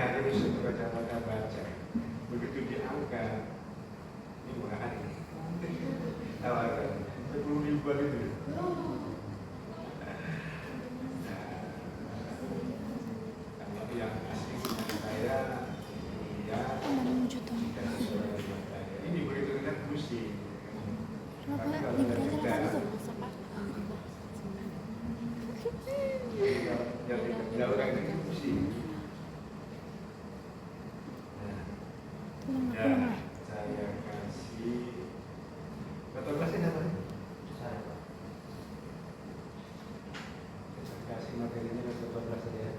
jadi suatu kacamata baca. Begitu diangkat, ini murah ini. Tawaran 10.000 itu. Kalau yang asli saya, ya, ini begitu kan pusing. Tapi kalau yang dikerja orang itu pusing. Ya, saya kasih. Betul kasih apa? Saya kasih materinya ke 14 ya.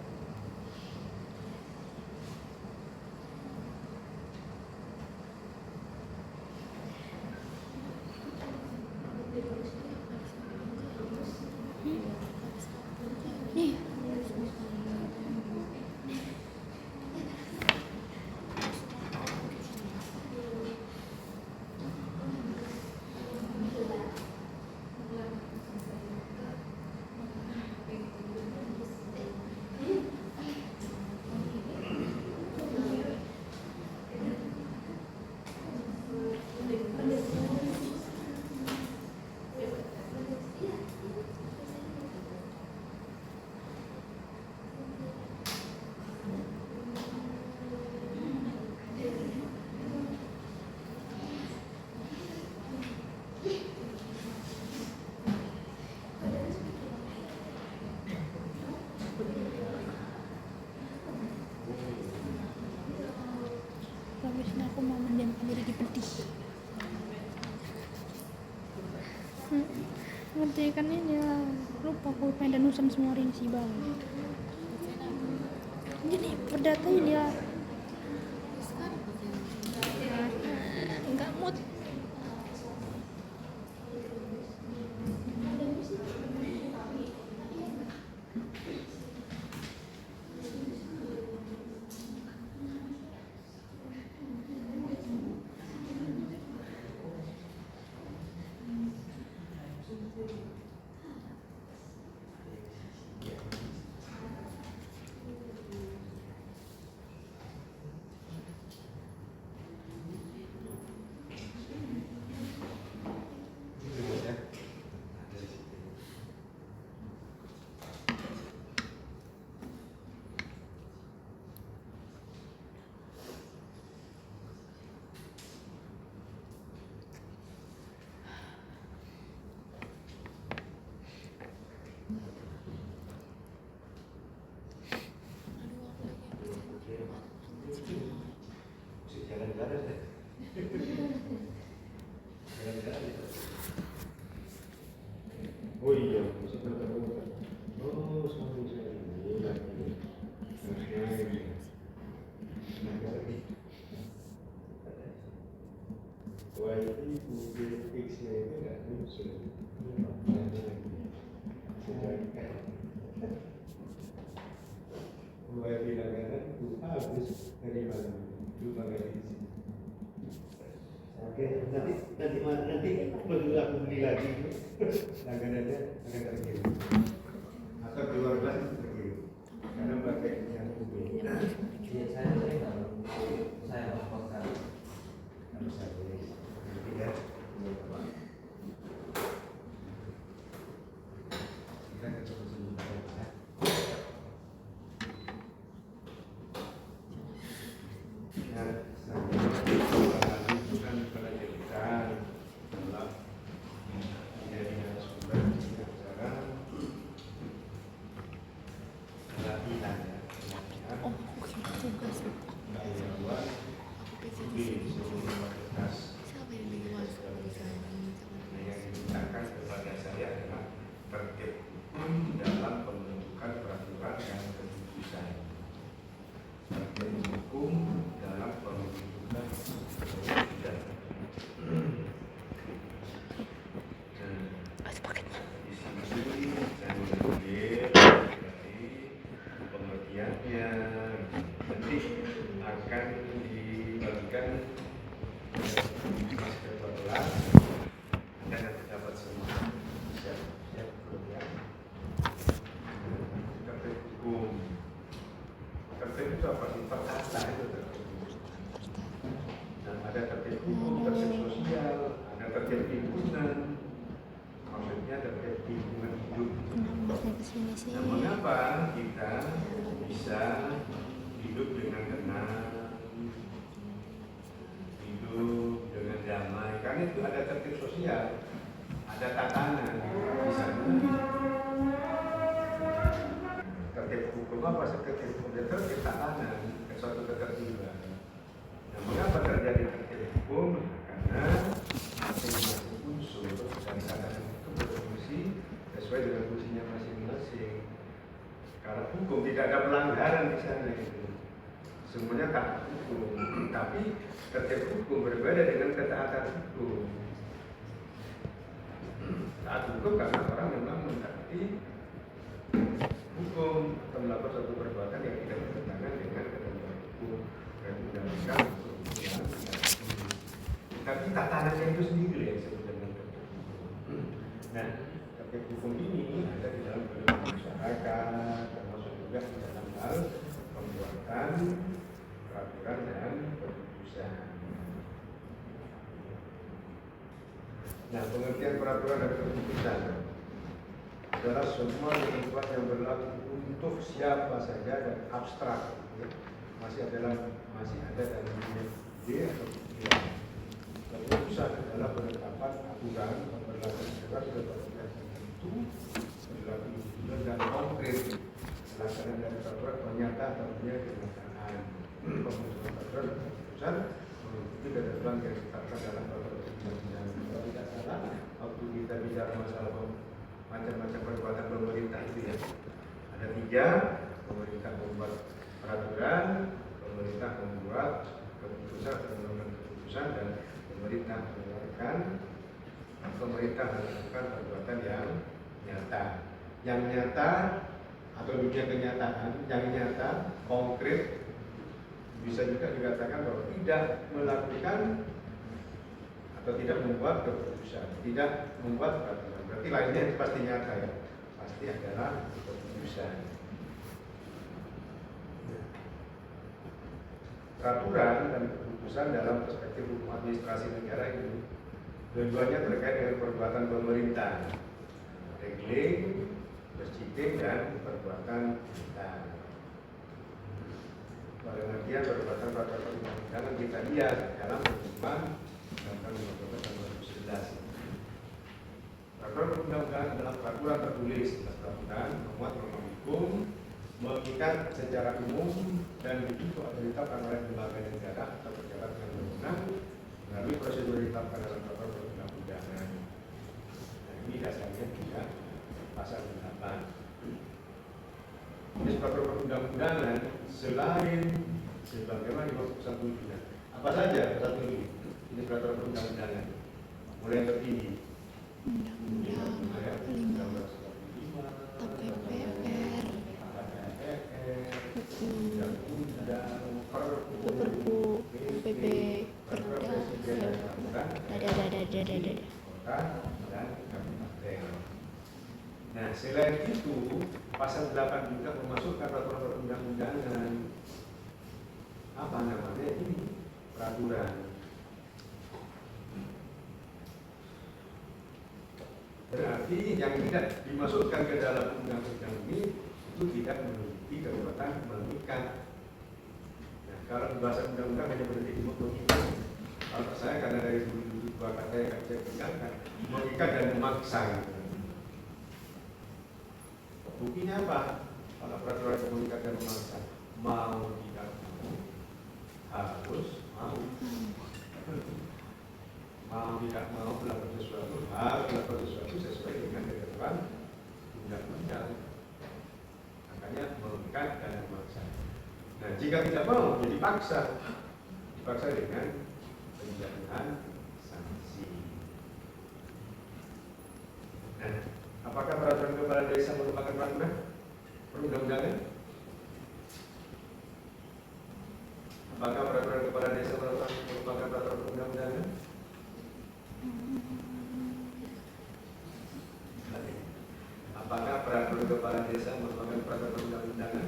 Habisnya aku mau mendiamkan diri di peti. Ngerti kan ini lah, lupa aku pengen danusam semua rinci bang. Jadi perdata ini lah. Enggak mood. Oh iya, masih berterbuka. Oh, sama saya ini lagi. Wah, itu X-nya itu nggak muncul. Wah, bilangan itu habis dari mana? Lupa nggak di sini. Oke, nanti perlu aku beli lagi. Langganannya akan terkirim. Atau di luar kelas itu terkirim. Karena pakai yang UB. Iya, saya laporkan. Harus ada. Nanti ya. Kita ketemu sebentar ya. Nah, saya bukan pelajaran dalam menjadi sumber acara latihan ya. Oh, oke, tugas. Luar di seluruh fakultas. Yang dimintakan kepada saya adalah tertib hukum dalam pembentukan peraturan dan keputusan. Tertib hukum dalam pembentukan keputusan. Di sini saya mengambil dari pengertiannya. Nanti akan dibagikan Mas Ketua kelas dan nanti dapat semua. Siap belum ya? Tertib hukum. Tertib itu apa sih? terkait lingkungan, maksudnya terkait lingkungan hidup. Kenapa masnya kesini sih? Nah, mengapa kita bisa hidup dengan tenang, hidup dengan damai? Karena itu ada tertib sosial, ada tatanan di sana. Tertib hukum apa? Tertib hukum dan tertib tatanan, suatu ketertiban. Nah, mengapa terjadi tertib hukum? Karena masing-masing unsur dan tatanan itu berfungsi sesuai dengan fungsinya masing-masing. Kalau hukum tidak ada pelanggaran di sana itu, semuanya taat hukum. Tapi tertib hukum berbeda dengan ketaatan hukum. Taat hukum karena orang memang mentaati hukum atau melakukan suatu perbuatan yang tidak bertentangan dengan ketentuan hukum dan undang-undang. Tapi tatanannya itu sendiri yang disebut dengan tertib hukum. Nah, tertib hukum ini ada di dalam kehidupan masyarakat, termasuk juga di dalam hal pembuatan peraturan dan keputusan. Nah, pengertian peraturan dan keputusan adalah semua ketentuan yang berlaku untuk siapa saja dan abstrak, ya. masih ada dalam dunia D atau pikiran. Keputusan adalah penetapan aturan pemberlakuan aturan kepada tertentu berlaku individual dan konkret, pelaksanaan dari peraturan penyata atau punya kenyataan. Pembentukan peraturan dan keputusan mengikuti ketentuan yang ditetapkan dalam peraturan undang-undang. Kalau tidak salah, waktu kita bicara masalah macam-macam perbuatan pemerintah itu ya, ada 3: pemerintah membuat peraturan, pemerintah membuat keputusan atau mengeluarkan keputusan, dan pemerintah melakukan perbuatan yang nyata. Yang nyata atau dunia kenyataan, yang nyata, konkret, bisa juga dikatakan bahwa tidak melakukan atau tidak membuat keputusan, tidak membuat peraturan. Berarti lainnya itu pasti nyata ya, pasti adalah keputusan. Peraturan dan keputusan dalam perspektif hukum administrasi negara ini tujuannya terkait dengan perbuatan pemerintah, regling, berciting, dan perbuatan kita. Pada pengertian perbuatan perundang-undangan kita lihat dalam ketentuan Undang-Undang 15 tahun 2011. Peraturan perundang-undangan adalah peraturan tertulis atas peraturan memuat norma hukum, mengikat secara umum dan dibentuk atau ditetapkan oleh lembaga negara atau pejabat yang berwenang melalui prosedur ditetapkan dalam peraturan perundang-undangan. Nah, ini dasarnya juga pasal 8. Jenis peraturan perundang-undangan selain sebagaimana dimaksud pasal 7. Apa saja pasal 7? Jenis peraturan perundang-undangan. Mulai yang tertinggi. Undang-undang 5 TPPR, Perpu, PP, Perda, Nah, selain itu, pasal 8 juga memasukkan peraturan perundang-undangan. Apa namanya ini? Peraturan. Berarti yang tidak dimasukkan ke dalam undang-undang ini itu tidak memiliki kekuatan mengikat. Nah, kalau bahasa undang-undang hanya berarti mengikat. Kalau saya karena dari dulu dua kata yang saya tinggalkan, mengikat dan memaksa. Buktinya apa? Kalau peraturan yang mengikat dan memaksa, mau tidak mau, harus mau. Mau tidak mau melakukan sesuatu, harus melakukan sesuatu sesuai dengan ketentuan undang-undang. Makanya mengikat dan memaksa. Nah, jika tidak mau, jadi dipaksa dengan penjatuhan sanksi. Nah, apakah peraturan kepala desa merupakan peraturan perundang-undangan? Apakah peraturan kepala desa merupakan peraturan perundang-undangan? Apakah peraturan kepala desa merupakan peraturan perundang-undangan?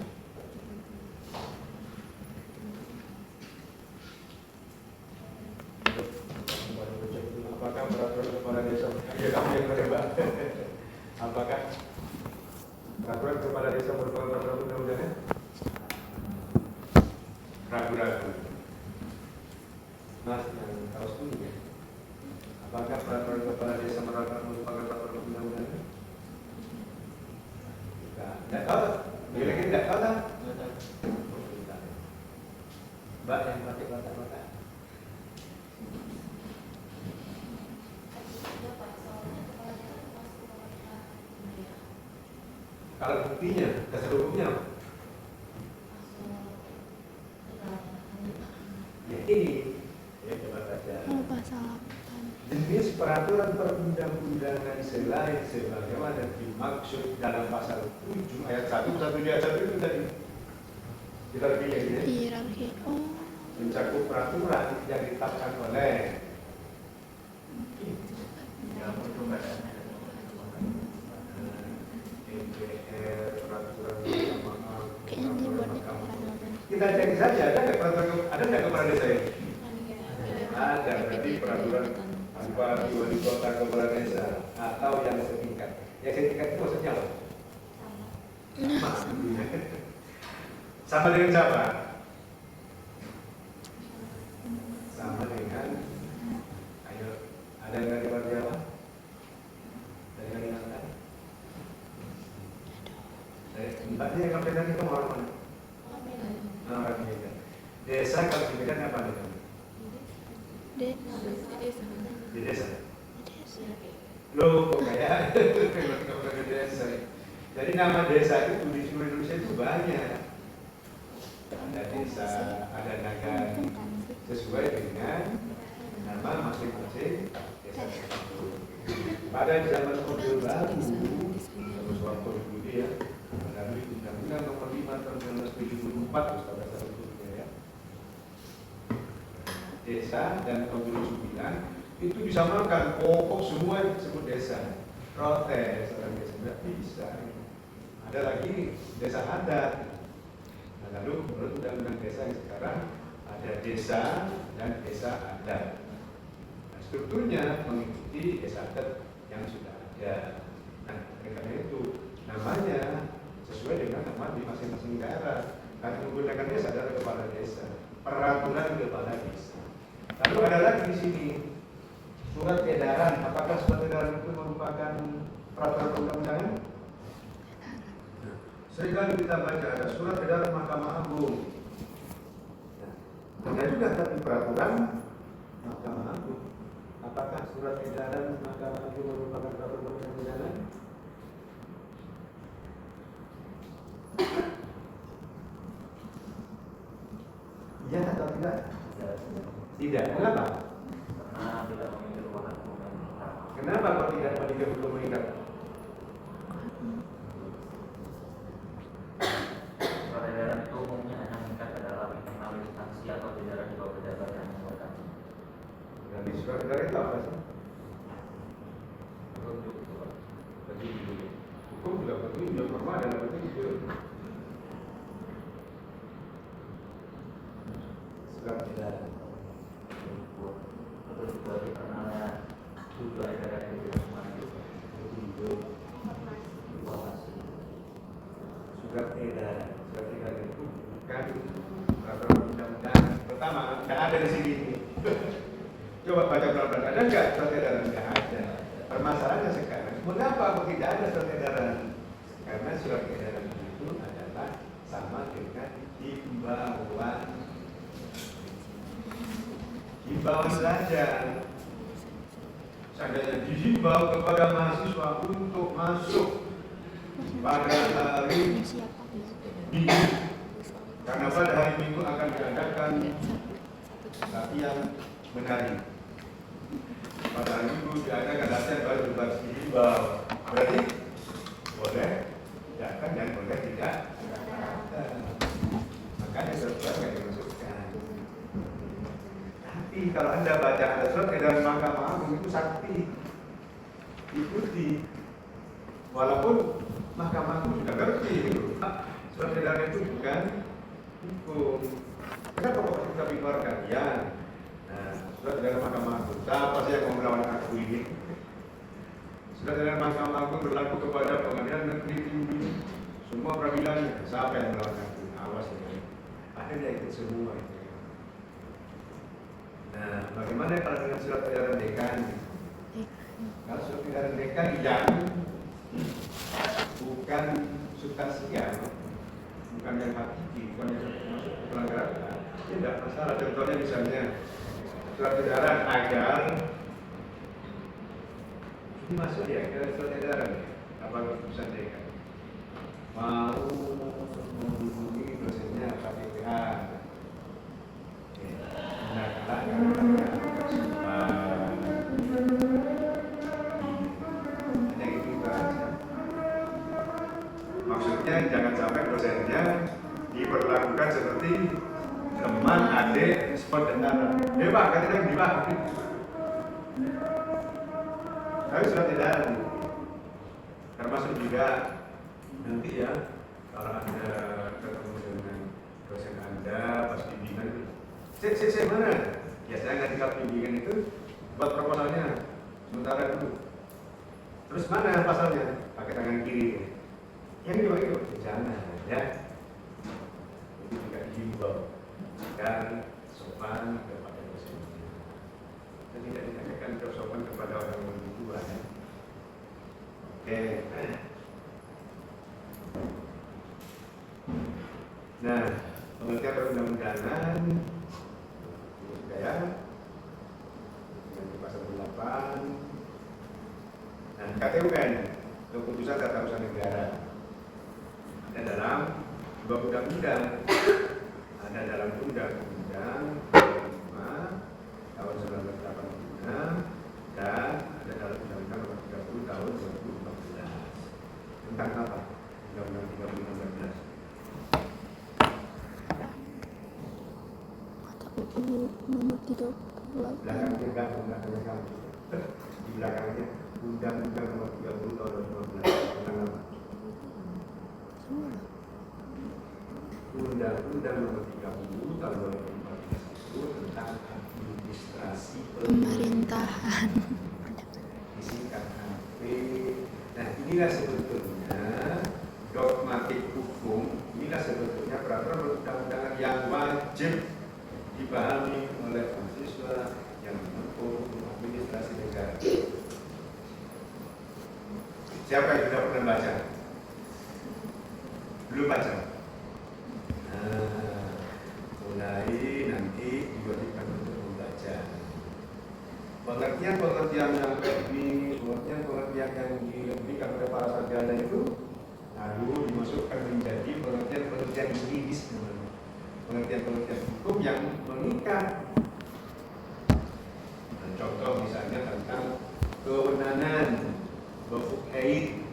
Apakah peraturan kepala desa. Ya kamu yang menebak. Apakah peraturan kepala desa merupakan peraturan undang-undangnya? Ragu-ragu. Mas yang tahu sendiri ya. Apakah peraturan kepala desa merupakan peraturan undang-undangnya? Tidak tahu. Lagi tidak tahu tak? Mbak yang pakai kotak-kotak. Kalau buktinya, dasar hukumnya apa? Ya ini, ya coba baca. Oh, pasal 8. Jenis peraturan perundang-undangan selain sebagaimana dimaksud dalam pasal 7 ayat 1 ayat 1 itu tadi. Kita pilih ya. Hierarki. Oh. Mencakup peraturan yang ditetapkan oleh DPR, peraturan Kayaknya dibuatnya kita cek saja, ada nggak kepala desa ini? Ada, berarti peraturan bupati, wali kota, kepala desa atau yang setingkat. Yang setingkat itu maksudnya apa? Sama dengan siapa? Sama dengan, ayo, ada yang dari partai apa? Dari Kalimantan? Dari tempatnya yang sampai tadi kamu orang mana? Orang Medan. Desa kalau di Medan apa namanya? Di desa. Loh, kok kayak di desa. Jadi nama desa itu di seluruh Indonesia itu banyak. Ada desa, ada negara sesuai dengan nama masing-masing desa tersebut. Pada zaman Orde Baru, waktu dulu ya, melalui Undang-Undang Nomor 5 Tahun 1974, Ustaz itu ya. Desa dan pemilu 9 itu disamakan, pokok semua disebut desa. Protes orang desa tidak bisa. Ada lagi desa adat. Nah, lalu menurut undang-undang desa yang sekarang ada desa dan desa adat. Nah, strukturnya mengikuti desa adat yang sudah ada. Nah, karena itu namanya sesuai dengan nama di masing-masing daerah. Karena menggunakan desa adalah kepala desa, peraturan kepala desa. Lalu ada lagi di sini surat edaran. Apakah surat edaran itu merupakan peraturan undang-undangan? Seringkali kita baca ada surat edaran Mahkamah Agung. Ada juga tapi peraturan Mahkamah Agung. Apakah surat edaran Mahkamah Agung merupakan peraturan undang-undangan? Iya atau tidak? Tidak. Kenapa? Karena tidak memiliki ruangan pemerintah. Kenapa kok tidak memiliki hukum mengikat? Surat edaran itu umumnya hanya mengikat adalah internal instansi atau jajaran di bawah pejabat yang mengeluarkan. Dan di surat edaran itu apa sih? Petunjuk itu, Pak. Jadi hukum juga petunjuk, norma adalah petunjuk. Surat edaran. Petunjuk bagi pernahnya tujuh edaran yang tidak semua itu petunjuk informasi. Surat edaran itu bukan peraturan undang-undangan. Pertama, nggak ada di sini. Coba baca pelan-pelan. Ada nggak surat edaran? Nggak ada. Permasalahannya sekarang, mengapa kok tidak ada surat edaran? Karena surat edaran itu adalah sama dengan himbauan. Himbauan saja. Seandainya dihimbau kepada mahasiswa untuk masuk pada hari Minggu, karena pada hari Minggu akan diadakan latihan menari. Pada hari Minggu diadakan latihan baru berbasis dihimbau. Berarti boleh datang dan boleh tidak datang. Makanya surat yang dimasukkan. Tapi kalau Anda baca ada surat edaran Mahkamah Agung itu sakti, ikuti. Walaupun Mahkamah Agung sudah ngerti gitu. Surat edaran itu bukan hukum. Kenapa kok kita keluarkan? Ya, nah, Surat edaran Mahkamah Agung. Siapa sih yang mau melawan aku ini? Surat edaran Mahkamah Agung berlaku kepada Pengadilan Negeri Tinggi. Semua peradilannya. Siapa yang melawan aku? Awas ya. Akhirnya ikut semua. Nah, bagaimana kalau dengan surat edaran dekan? Kalau surat edaran dekan yang bukan substansial, bukan yang hakiki, bukan yang masuk pelanggaran, ya tidak masalah. Contohnya misalnya surat edaran agar ini masuk ya ke surat edaran apa keputusan dekan mau menghubungi dosennya KPPA maksudnya jangan sampai dosennya diperlakukan seperti teman, adik, saudara. Pak, katanya yang dipakai. Tapi surat edaran termasuk juga nanti ya kalau Anda ketemu dengan dosen Anda pas bimbingan itu saya mana? Ya saya nggak dikasih bimbingan itu buat proposalnya sementara dulu. Terus mana pasalnya? Pakai tangan kiri. Yang itu jangan ya. Itu juga dihimbau dan sopan kepada dosennya. Dan tidak ditanyakan sopan kepada orang yang tua ya. Oke. Nah, pengertian perundang-undangan ya, pasal 8. Nah, KTUN, keputusan tata usaha negara. Ada dalam dua undang-undang. Ada dalam Undang-Undang 5 tahun 1986 dan ada dalam Undang-Undang Nomor 30 tahun 2014. Tentang apa? Undang-Undang 30 nomor 30 belakangnya di belakangnya Undang-Undang Nomor 30 tahun 2015 tentang apa? Undang-Undang Nomor 30 tahun 2014 itu tentang administrasi pemerintahan. Disingkat AP. Nah, inilah sebetulnya dogmatik hukum. Inilah sebetulnya peraturan perundang-undangan yang wajib dipahami oleh mahasiswa yang menempuh administrasi negara. Siapa yang sudah pernah baca? Belum baca? Nah, mulai nanti diwajibkan untuk membaca. Pengertian yang lebih, pengertian yang diberikan oleh para sarjana itu dimasukkan menjadi pengertian yuridis, pengertian hukum yang mengikat. Nah, contoh misalnya tentang kewenangan, berfukheid,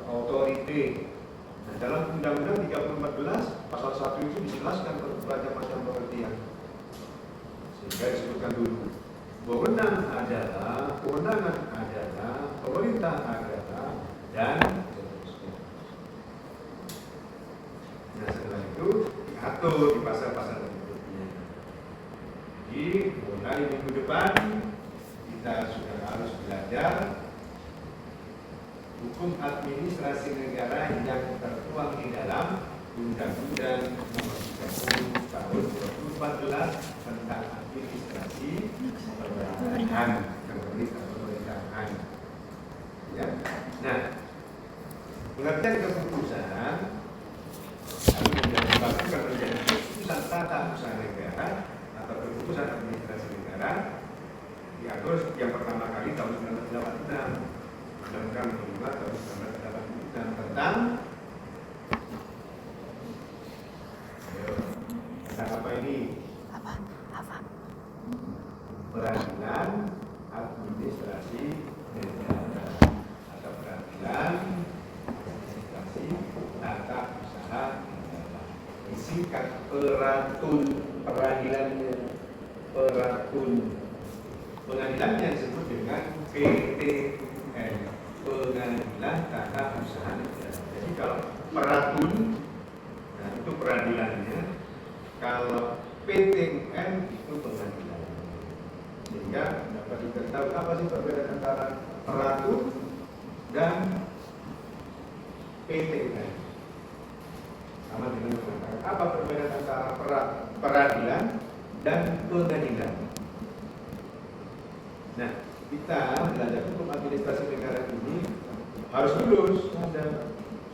otoriti. Nah, dalam Undang-Undang 3014 pasal 1 itu dijelaskan macam-macam pengertian. Sehingga disebutkan dulu kewenangan adalah pemerintah adalah dan seterusnya. Nah, setelah itu diatur di pasal-pasal berikutnya. Jadi mulai minggu depan kita sudah harus belajar hukum administrasi negara yang tertuang di dalam Undang-Undang Nomor 30 Tahun 2014 tentang administrasi pemerintahan. Ya. Nah, pengertian keputusan lalu dilakukan menjadi keputusan tata usaha negara atau keputusan administrasi negara diatur yang pertama kali tahun 1986. Undang-Undang 5 tahun 1986 tentang apa ini? Apa? Peradilan administrasi negara atau peradilan administrasi tata usaha negara. Disingkat peratun, peradilannya peratun. Pengadilannya disebut dengan PTUN, Pengadilan Tata Usaha Negara. Jadi kalau peratun, nah itu peradilannya. Kalau PTUN itu pengadilannya. sehingga dapat diketahui apa sih perbedaan antara peratur dan PTUN. Sama dengan mengatakan apa perbedaan antara peradilan dan pengadilan. Nah, kita belajar hukum administrasi negara ini harus lulus.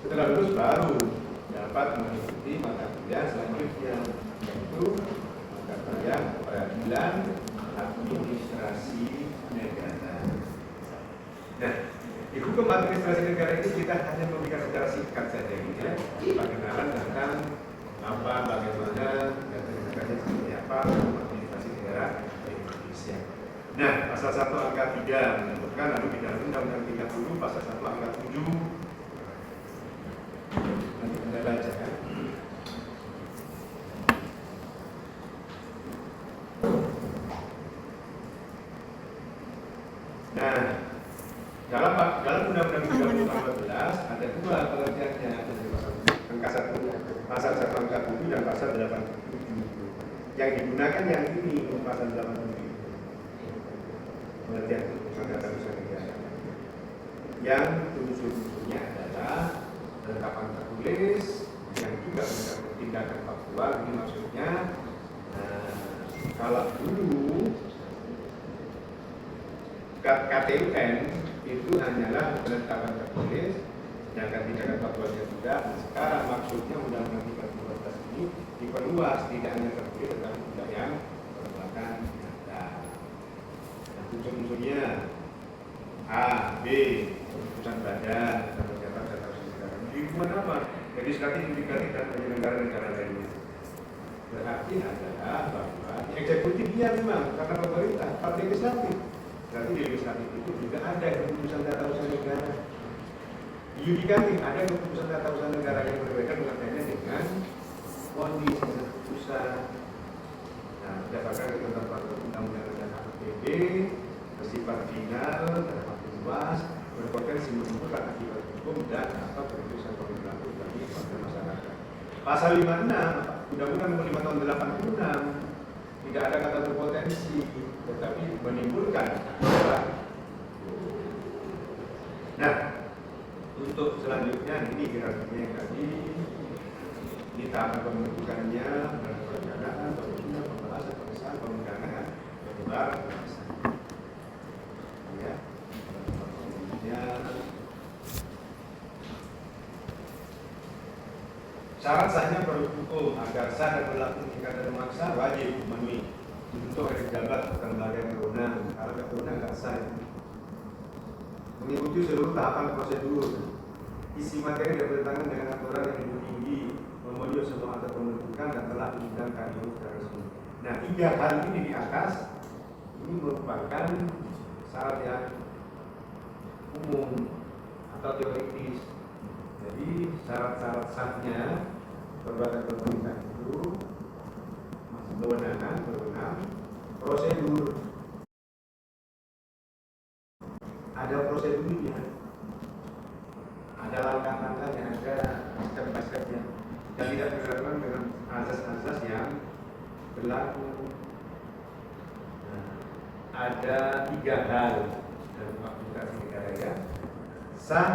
Setelah lulus baru dapat mengikuti mata kuliah selanjutnya, yaitu mata kuliah peradilan administrasi negara. Nah, di hukum administrasi negara ini kita hanya memberikan secara singkat saja ya, pengenalan tentang apa, bagaimana, dan negara seperti apa hukum administrasi negara di Indonesia. Nah, pasal 1 angka 3 menentukan, lalu pidana Undang-Undang 30 pasal 1 angka 7. Nanti Anda baca kan. Nah, dalam Undang-Undang 30 tahun 12 ada dua pengertiannya, ada di pasal 1 angka 7 dan pasal 87. Yang digunakan yang ini pasal 87. Pengertian putusan data usaha negara. Yang unsur-unsurnya adalah penetapan tertulis yang juga mencakup tindakan faktual. Ini maksudnya kalau dulu KTUN itu hanyalah penetapan tertulis, sedangkan tindakan faktualnya tidak. Sekarang maksudnya Undang-Undang 13 ini diperluas, tidak hanya tertulis tetapi juga yang merupakan nyata. Nah, unsur-unsurnya A, B, keputusan badan, dan pejabat data usaha negara. Lingkungan apa? Legislatif, yudikatif, dan penyelenggara negara lainnya. Berarti adalah bahwa eksekutif dia memang karena pemerintah, part legislatif. Berarti di legislatif itu juga ada keputusan tata usaha negara. Di yudikatif ada keputusan tata usaha negara yang berbeda pengertiannya dengan kondisi usaha. Nah, berdasarkan ketentuan peraturan undang-undang dan APBD bersifat final, terdapat luas, berpotensi menimbulkan akibat hukum dan atau berurusan berlaku bagi warga masyarakat. Pasal 56 Undang-Undang Nomor 5 Tahun 86 tidak ada kata berpotensi, tetapi menimbulkan. Nah, untuk selanjutnya ini grafiknya yang tadi di tahap pembentukannya, perencanaan, pembentukan, pembahasan, pengesahan, pengundangan, penyebar, ya. Syarat sahnya produk hukum agar sah dan berlaku jika ada memaksa wajib memenuhi untuk pejabat atau lembaga yang berwenang. Kalau tidak berwenang nggak sah. Mengikuti seluruh tahapan prosedur, isi materi dan bertentangan dengan aturan yang lebih tinggi, memenuhi semua atas pembentukan dan telah diundangkan di secara resmi. Nah, 3 hal ini di atas ini merupakan syarat yang umum atau teoritis. Jadi syarat-syarat sahnya perbuatan pemerintah itu kewenangan, prosedur. Ada prosedurnya, ada langkah-langkahnya, ada step-by-stepnya, dan tidak berkaitan dengan azas-azas yang berlaku. Nah, ada 3 hal dalam administrasi negara ya. Sah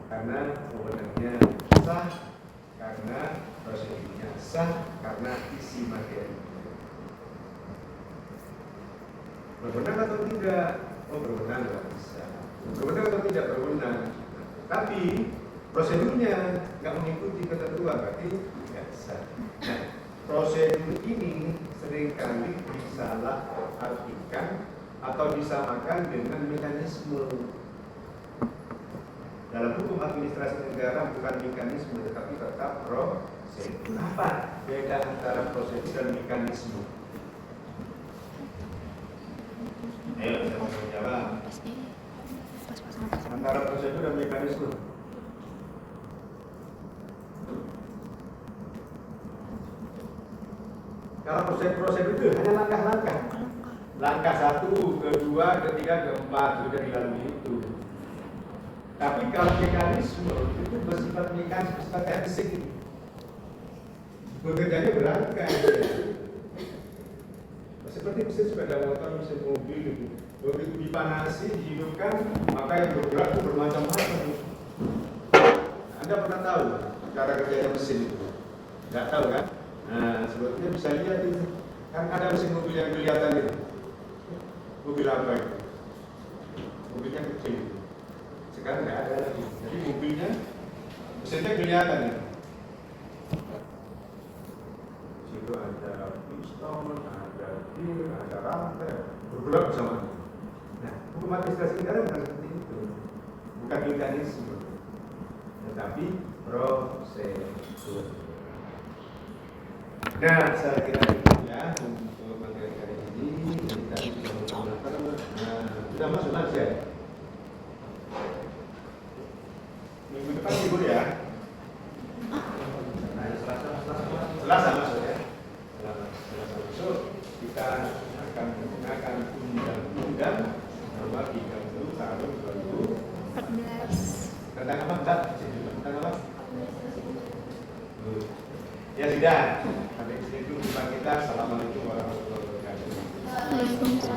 karena wewenangnya, sah karena prosedurnya, sah karena isi materi. Berwenang atau tidak? Oh, berwenang nggak bisa. Berwenang atau tidak berwenang. Tapi prosedurnya nggak mengikuti ketentuan, berarti tidak sah. Nah, prosedur ini seringkali disalah artikan atau disamakan dengan mekanisme. Dalam hukum administrasi negara bukan mekanisme, tetapi tetap prosedur. Apa beda antara prosedur dan mekanisme? Ayo, saya mau jawab. Antara prosedur dan mekanisme. Kalau prosedur itu hanya langkah-langkah. Langkah 1, kedua, ketiga, keempat sudah dilalui itu. Tapi kalau mekanisme itu bersifat mekanisme, bersifat teknik. Bekerjanya berangkat. seperti mesin sepeda motor, mesin mobil gitu. Begitu dipanasi, dihidupkan, maka yang bergerak itu bermacam-macam. Anda pernah tahu cara kerjanya mesin itu? Nggak tahu kan? Nah, sebetulnya bisa lihat itu. Kan ada mesin mobil yang kelihatan itu. Mobil apa itu? Mobilnya kecil itu. Sekarang nggak ada lagi. Jadi mobilnya, mesinnya kelihatan itu. Situ ada piston, ada gear, ada rantai, bergerak bersama. Nah, otomatisasi sekarang bukan seperti itu. Bukan mekanisme, tetapi prosedur. Nah, saya kira itu ya untuk materi kali ini kita sudah masuk lansia. Minggu depan libur ya. Nah, Selasa masuk ya. Selasa masuk kita akan menggunakan undang-undang nomor 30 tahun 2014. Tentang apa, Mbak? Tentang apa? Ya sudah. Sampai di situ jumpa kita. Assalamualaikum warahmatullahi wabarakatuh. Waalaikumsalam.